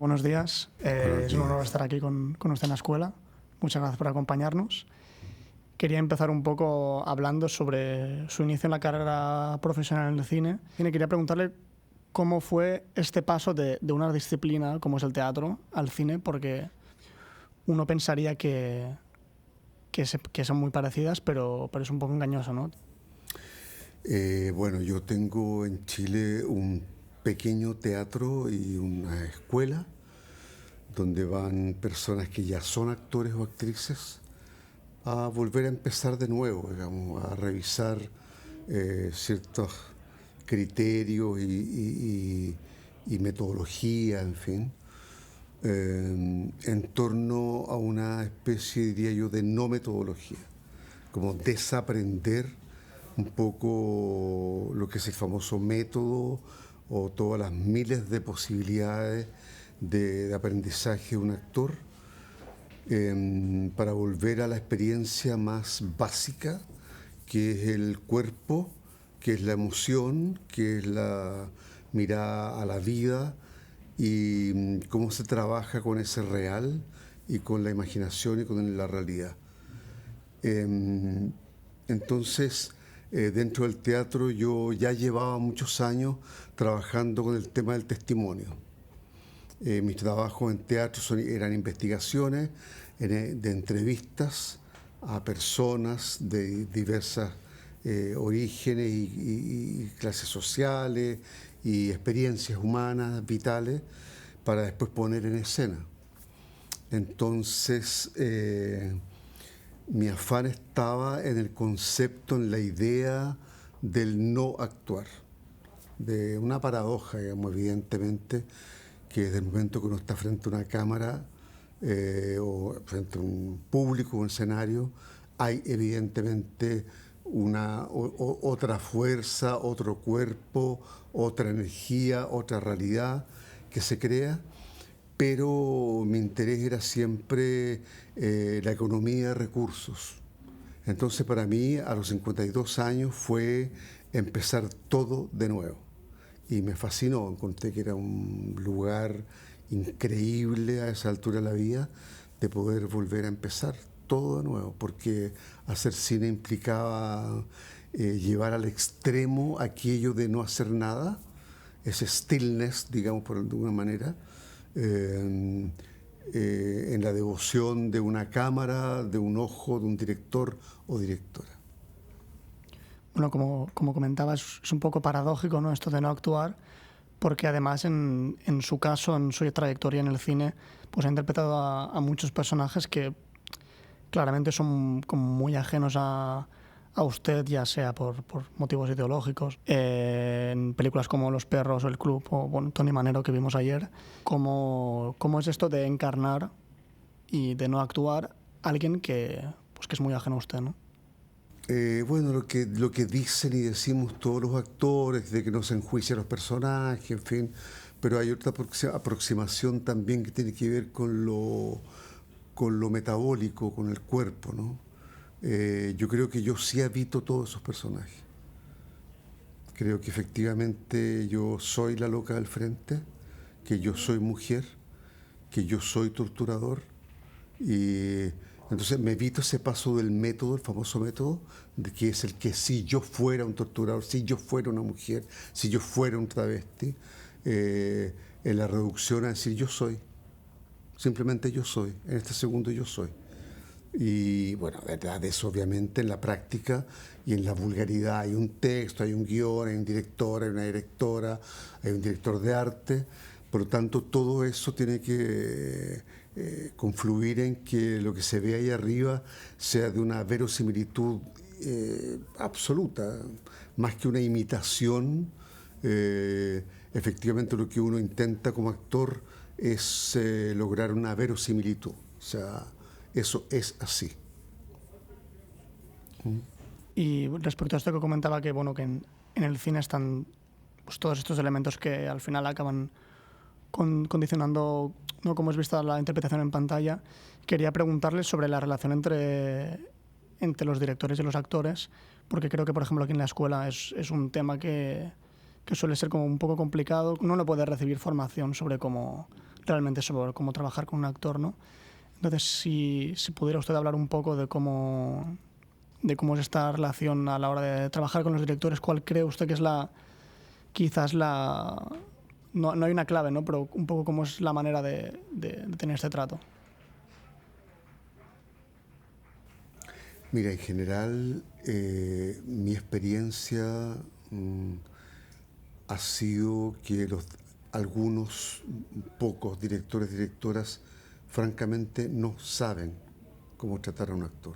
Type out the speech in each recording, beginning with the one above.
Buenos días. Buenos Es un honor días. estar aquí con usted en la escuela. Muchas gracias por acompañarnos. Quería empezar un poco hablando sobre su inicio en la carrera profesional en el cine. Quería preguntarle cómo fue este paso de una disciplina como es el teatro al cine, porque uno pensaría que son muy parecidas, pero es un poco engañoso, ¿no? Bueno, yo tengo en Chile un pequeño teatro y una escuela donde van personas que ya son actores o actrices a volver a empezar de nuevo, digamos, a revisar ciertos criterios y metodología, en fin, en torno a una especie, diría yo, de no metodología, como desaprender un poco lo que es el famoso método o todas las miles de posibilidades de aprendizaje de un actor, para volver a la experiencia más básica, que es el cuerpo, que es la emoción, que es la mirada a la vida y cómo se trabaja con ese real y con la imaginación y con la realidad. Entonces, dentro del teatro yo ya llevaba muchos años trabajando con el tema del testimonio. Mis trabajos en teatro eran investigaciones de entrevistas a personas de diversas orígenes y clases sociales y experiencias humanas, vitales, para después poner en escena. Entonces, mi afán estaba en el concepto, en la idea del no actuar, de una paradoja, digamos, evidentemente, que desde el momento que uno está frente a una cámara o frente a un público, un escenario, hay evidentemente otra fuerza, otro cuerpo, otra energía, otra realidad que se crea, pero mi interés era siempre la economía de recursos. Entonces para mí a los 52 años fue empezar todo de nuevo. Y me fascinó, encontré que era un lugar increíble a esa altura de la vida de poder volver a empezar todo de nuevo, porque hacer cine implicaba llevar al extremo aquello de no hacer nada, ese stillness, digamos por alguna manera, en la devoción de una cámara, de un ojo, de un director o directora. Bueno, como comentaba, es un poco paradójico, ¿no?, esto de no actuar, porque además en su caso, en su trayectoria en el cine, pues ha interpretado a muchos personajes que claramente son como muy ajenos a usted, ya sea por motivos ideológicos. En películas como Los perros o El club o bueno, Tony Manero que vimos ayer, ¿cómo es esto de encarnar y de no actuar a alguien pues que es muy ajeno a usted, ¿no? Bueno, lo que dicen y decimos todos los actores, de que no se enjuician los personajes, en fin, pero hay otra aproximación también que tiene que ver con lo metabólico, con el cuerpo, ¿no? Yo creo que yo sí habito todos esos personajes. Creo que efectivamente yo soy la loca del frente, que yo soy mujer, que yo soy torturador. Y entonces me evito ese paso del método, el famoso método, de que es el que si yo fuera un torturador, si yo fuera una mujer, si yo fuera un travesti, en la reducción a decir yo soy, simplemente yo soy, en este segundo yo soy. Y bueno, detrás de eso obviamente en la práctica y en la vulgaridad hay un texto, hay un guión, hay un director, hay una directora, hay un director de arte. Por lo tanto, todo eso tiene que confluir en que lo que se ve ahí arriba sea de una verosimilitud absoluta, más que una imitación. Efectivamente, lo que uno intenta como actor es lograr una verosimilitud. O sea, eso es así. Y respecto a esto que comentaba, que bueno, que en el cine están pues, todos estos elementos que al final acaban condicionando, ¿no?, cómo es vista la interpretación en pantalla, quería preguntarles sobre la relación entre los directores y los actores, porque creo que, por ejemplo, aquí en la escuela es un tema que que suele ser como un poco complicado. Uno no puede recibir formación sobre cómo realmente sobre cómo trabajar con un actor, ¿no? Entonces, si pudiera usted hablar un poco de cómo es esta relación a la hora de trabajar con los directores, ¿cuál cree usted que es quizás no hay una clave, ¿no? Pero un poco cómo es la manera de tener este trato? Mira, en general, mi experiencia ha sido que algunos, pocos directores, directoras, francamente no saben cómo tratar a un actor.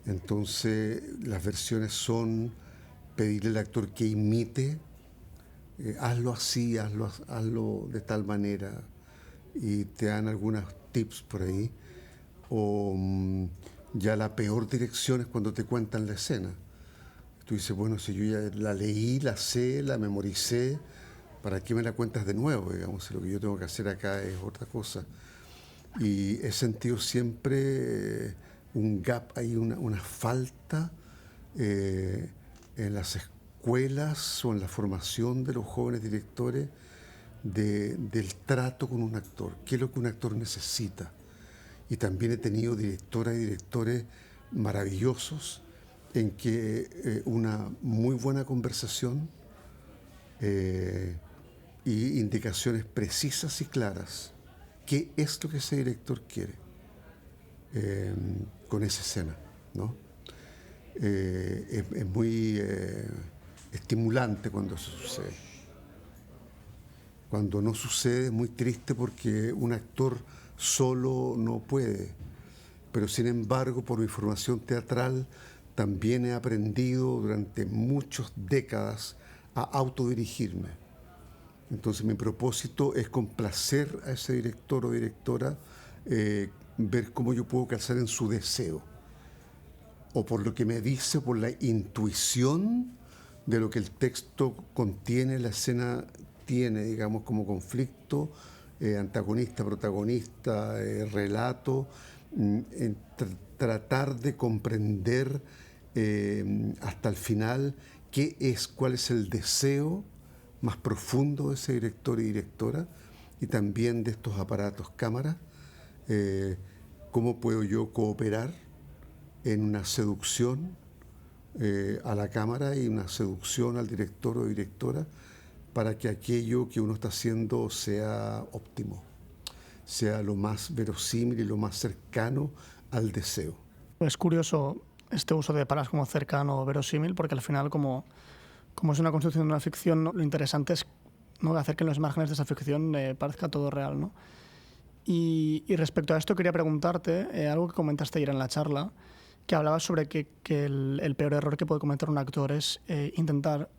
Entonces, las versiones son pedirle al actor que imite, hazlo así, hazlo de tal manera, y te dan algunos tips por ahí. O ya la peor dirección es cuando te cuentan la escena. Tú dices, bueno, si yo ya la leí, la sé, la memoricé, ¿para qué me la cuentas de nuevo? Digamos, si lo que yo tengo que hacer acá es otra cosa. Y he sentido siempre un gap, hay una falta en las escuelas o en la formación de los jóvenes directores del trato con un actor. ¿Qué es lo que un actor necesita? Y también he tenido directoras y directores maravillosos en que una muy buena conversación y indicaciones precisas y claras. ¿Qué es lo que ese director quiere con esa escena? ¿No? Es muy estimulante cuando eso sucede. Cuando no sucede es muy triste porque un actor solo no puede. Pero sin embargo, por mi formación teatral, también he aprendido durante muchas décadas a autodirigirme. Entonces mi propósito es complacer a ese director o directora, ver cómo yo puedo calzar en su deseo, o por lo que me dice, por la intuición de lo que el texto contiene, la escena tiene, digamos, como conflicto, antagonista, protagonista, relato, tratar de comprender hasta el final cuál es el deseo más profundo de ese director y directora, y también de estos aparatos cámara, cómo puedo yo cooperar en una seducción a la cámara y una seducción al director o directora para que aquello que uno está haciendo sea óptimo, sea lo más verosímil y lo más cercano al deseo. Es curioso este uso de palabras como cercano o verosímil, porque al final, como es una construcción de una ficción, ¿no? Lo interesante es, ¿no?, hacer que en los márgenes de esa ficción parezca todo real, ¿no? Y respecto a esto quería preguntarte algo que comentaste ayer en la charla, que hablabas sobre que el peor error que puede cometer un actor es intentar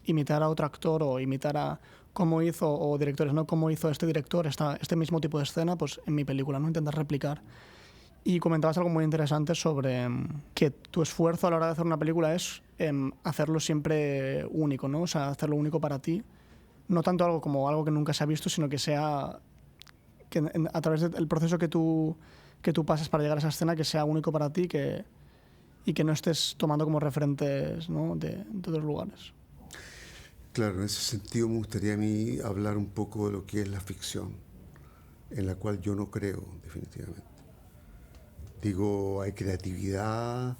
imitar a otro actor o imitar a cómo hizo, o directores, ¿no?, cómo hizo este director este mismo tipo de escena pues en mi película, ¿no? Intentar replicar. Y comentabas algo muy interesante sobre que tu esfuerzo a la hora de hacer una película es hacerlo siempre único, ¿no? O sea, hacerlo único para ti. No tanto algo que nunca se ha visto, sino que sea que a través del proceso que tú pasas para llegar a esa escena, que sea único para ti y que no estés tomando como referentes, ¿no?, de otros lugares. Claro, en ese sentido me gustaría a mí hablar un poco de lo que es la ficción, en la cual yo no creo, definitivamente. Digo, hay creatividad,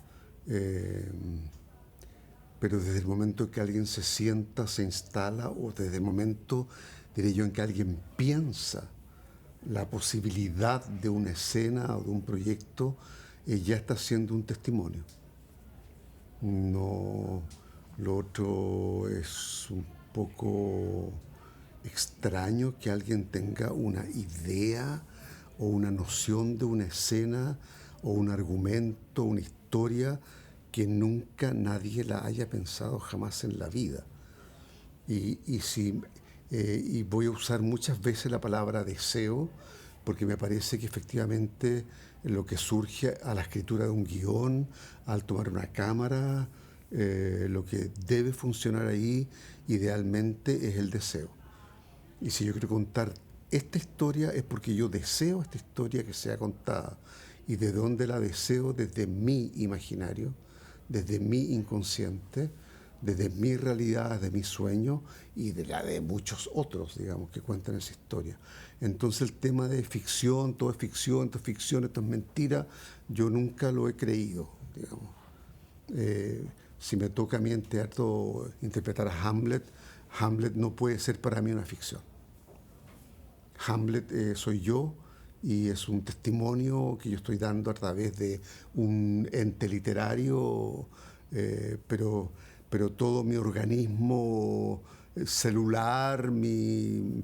pero desde el momento en que alguien se sienta, se instala, o desde el momento, diré yo, en que alguien piensa la posibilidad de una escena o de un proyecto, ya está siendo un testimonio. No, lo otro es un poco extraño que alguien tenga una idea o una noción de una escena o un argumento, una historia que nunca nadie la haya pensado jamás en la vida. Y voy a usar muchas veces la palabra deseo, porque me parece que efectivamente lo que surge a la escritura de un guión, al tomar una cámara, lo que debe funcionar ahí idealmente es el deseo. Y si yo quiero contar esta historia es porque yo deseo esta historia que sea contada. ¿Y de dónde la deseo? Desde mi imaginario, desde mi inconsciente, desde mi realidad, de mis sueños y de la de muchos otros, digamos, que cuentan esa historia. Entonces el tema de ficción, todo es ficción, esto es mentira, yo nunca lo he creído, digamos. Si me toca a mí en teatro interpretar a Hamlet, Hamlet no puede ser para mí una ficción. Hamlet soy yo y es un testimonio que yo estoy dando a través de un ente literario, pero todo mi organismo celular, mi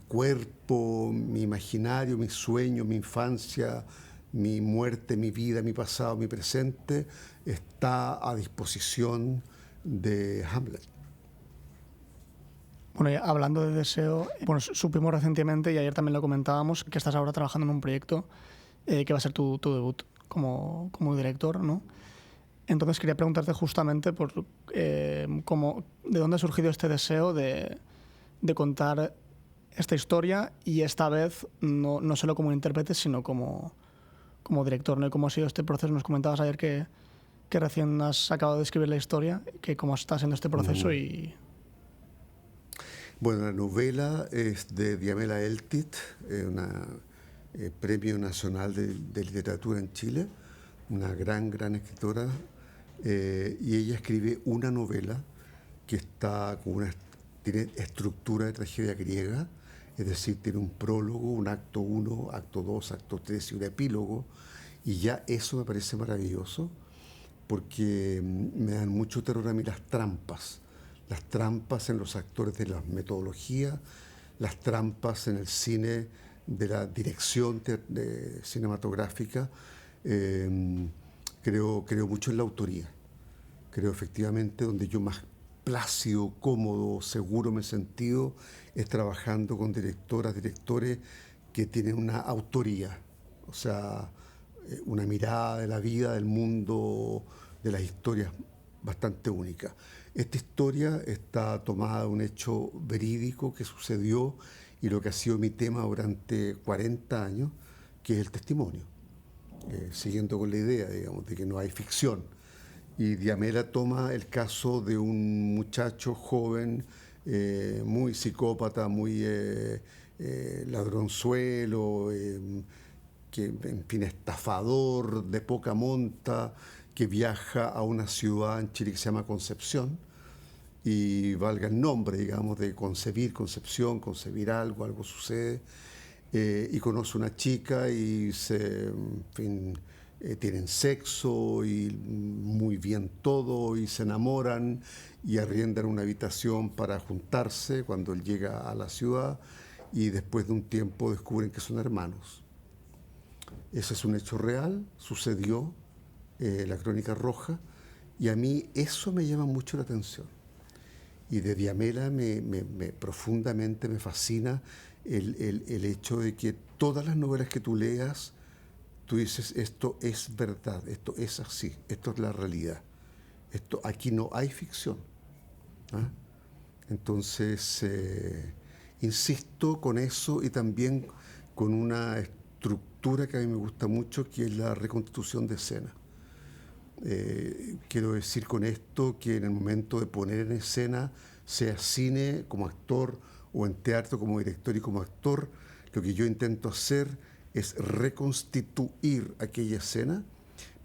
cuerpo, mi imaginario, mi sueño, mi infancia, mi muerte, mi vida, mi pasado, mi presente, está a disposición de Hamlet. Bueno, y hablando de deseo, bueno, supimos recientemente, y ayer también lo comentábamos, que estás ahora trabajando en un proyecto que va a ser tu debut como director, ¿no? Entonces quería preguntarte justamente por de dónde ha surgido este deseo de contar esta historia, y esta vez no solo como intérprete, sino como director, ¿no? Y cómo ha sido este proceso. Nos comentabas ayer que recién has acabado de escribir la historia, que cómo está siendo este proceso. Y bueno, la novela es de Diamela Eltit, una Premio Nacional de Literatura en Chile, una gran escritora, y ella escribe una novela que está con tiene estructura de tragedia griega, es decir, tiene un prólogo, un acto 1, acto 2, acto 3 y un epílogo, y ya eso me parece maravilloso, porque me dan mucho terror a mí las trampas en los actores de la metodología, las trampas en el cine de la dirección cinematográfica. Creo mucho en la autoría. Creo efectivamente donde yo más plácido, cómodo, seguro me he sentido es trabajando con directores que tienen una autoría, o sea, una mirada de la vida, del mundo, de las historias bastante única. Esta historia está tomada de un hecho verídico que sucedió y lo que ha sido mi tema durante 40 años, que es el testimonio, siguiendo con la idea, digamos, de que no hay ficción. Y Diamela toma el caso de un muchacho joven, muy psicópata, muy ladronzuelo, que, en fin, estafador de poca monta, que viaja a una ciudad en Chile que se llama Concepción, y valga el nombre, digamos, de Concepción, concebir algo sucede, y conoce una chica y en fin, tienen sexo y muy bien todo y se enamoran y arriendan una habitación para juntarse cuando él llega a la ciudad, y después de un tiempo descubren que son hermanos. Ese es un hecho real, sucedió, la Crónica Roja, y a mí eso me llama mucho la atención. Y de Diamela profundamente me fascina el hecho de que todas las novelas que tú leas, tú dices, esto es verdad, esto es así, esto es la realidad. Aquí no hay ficción. ¿Ah? Entonces, insisto con eso y también con una estructura que a mí me gusta mucho, que es la reconstitución de escena. Quiero decir con esto que en el momento de poner en escena, sea cine como actor o en teatro como director y como actor, lo que yo intento hacer es reconstituir aquella escena.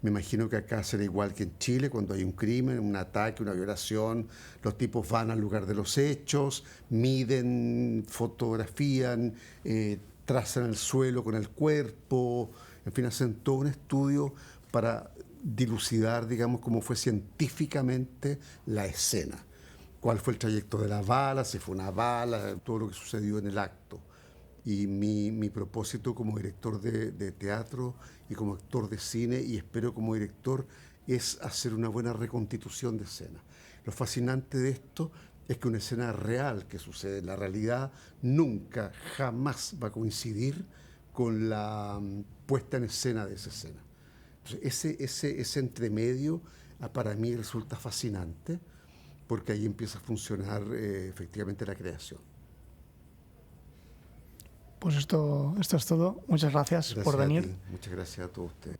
Me imagino que acá será igual que en Chile, cuando hay un crimen, un ataque, una violación, los tipos van al lugar de los hechos, miden, fotografían, trazan el suelo con el cuerpo, en fin, hacen todo un estudio para dilucidar, digamos, cómo fue científicamente la escena. Cuál fue el trayecto de la bala, si fue una bala, todo lo que sucedió en el acto. Y mi propósito como director de teatro y como actor de cine, y espero como director, es hacer una buena reconstitución de escena. Lo fascinante de esto es que una escena real que sucede en la realidad nunca, jamás va a coincidir con la puesta en escena de esa escena. Ese entremedio para mí resulta fascinante, porque ahí empieza a funcionar efectivamente la creación. Pues esto es todo. Muchas gracias por venir. Muchas gracias a todos ustedes.